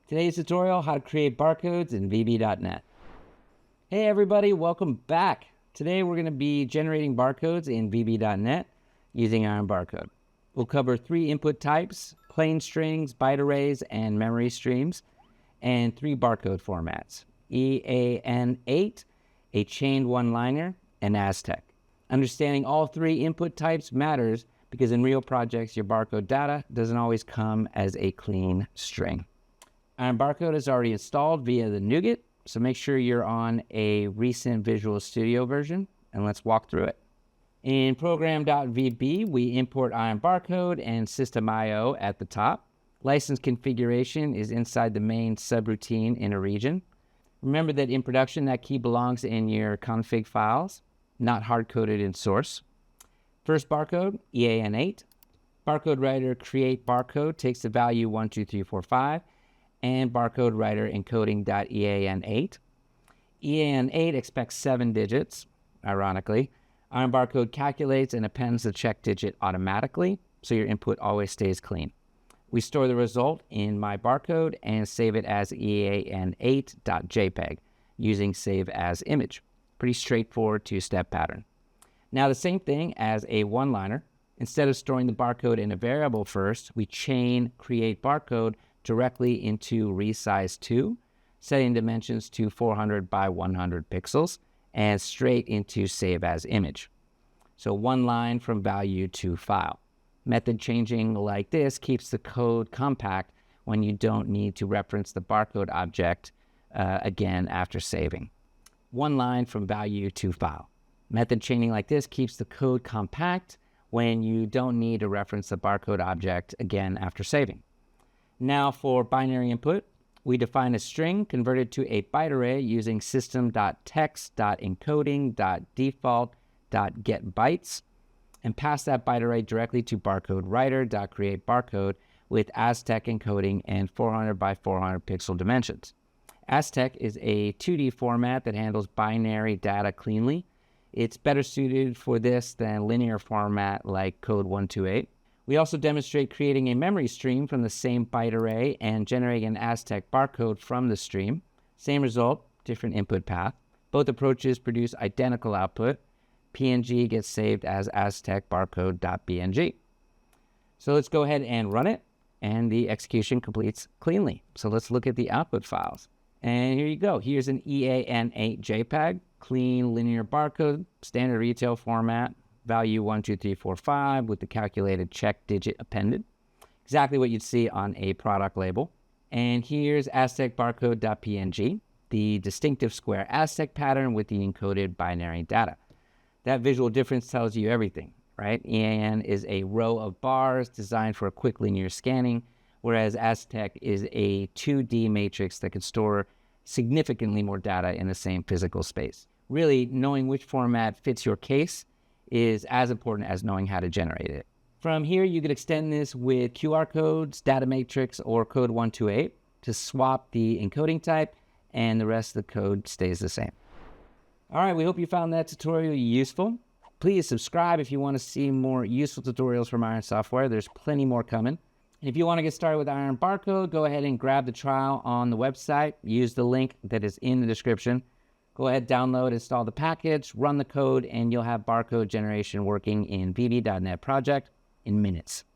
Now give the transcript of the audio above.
Today's tutorial, how to create barcodes in VB.NET. Hey everybody, welcome back. Today we're going to be generating barcodes in VB.NET using IronBarcode. We'll cover 3 input types: plain strings, byte arrays, and memory streams, and 3 barcode formats: EAN8, a chained one-liner, and Aztec. Understanding all 3 input types matters because in real projects your barcode data doesn't always come as a clean string. IronBarcode is already installed via the NuGet, so make sure you're on a recent Visual Studio version, and let's walk through it. In program.vb, we import IronBarcode and system.io at the top. License configuration is inside the main subroutine in a region. Remember that in production, that key belongs in your config files, not hard-coded in source. First barcode, EAN8. Barcode writer create barcode takes the value 1, 2, 3, 4, 5, and barcode writer encoding.EAN8. EAN8 expects 7 digits, ironically. IronBarcode calculates and appends the check digit automatically, so your input always stays clean. We store the result in my barcode and save it as EAN8.jpg using save as image. Pretty straightforward 2-step pattern. Now the same thing as a one-liner. Instead of storing the barcode in a variable first, we chain create barcode directly into resize2, setting dimensions to 400 by 100 pixels, and straight into save as image. So one line from value to file. Method changing like this keeps the code compact when you don't need to reference the barcode object again after saving. One line from value to file. Method chaining like this keeps the code compact when you don't need to reference the barcode object again after saving. Now for binary input, we define a string converted to a byte array using system.text.encoding.default.getBytes and pass that byte array directly to barcode writer.createBarcode with Aztec encoding and 400 by 400 pixel dimensions. Aztec is a 2D format that handles binary data cleanly. It's better suited for this than linear format like code 128. We also demonstrate creating a memory stream from the same byte array and generating an Aztec barcode from the stream. Same result, different input path. Both approaches produce identical output. PNG gets saved as Aztec barcode.png. So let's go ahead and run it, and the execution completes cleanly. So let's look at the output files. And here you go. Here's an EAN8 JPEG, clean linear barcode, standard retail format. Value 1, 2, 3, 4, 5 with the calculated check digit appended. Exactly what you'd see on a product label. And here's Aztec barcode.png, the distinctive square Aztec pattern with the encoded binary data. That visual difference tells you everything, right? EAN is a row of bars designed for a quick linear scanning, whereas Aztec is a 2D matrix that can store significantly more data in the same physical space. Really, knowing which format fits your case is as important as knowing how to generate it. From here, you could extend this with QR codes, data matrix, or code 128 to swap the encoding type, and the rest of the code stays the same. All right, we hope you found that tutorial useful. Please subscribe if you want to see more useful tutorials from Iron Software. There's plenty more coming. And if you want to get started with IronBarcode, go ahead and grab the trial on the website. Use the link that is in the description. Go ahead, download, install the package, run the code, and you'll have barcode generation working in VB.NET Project in minutes.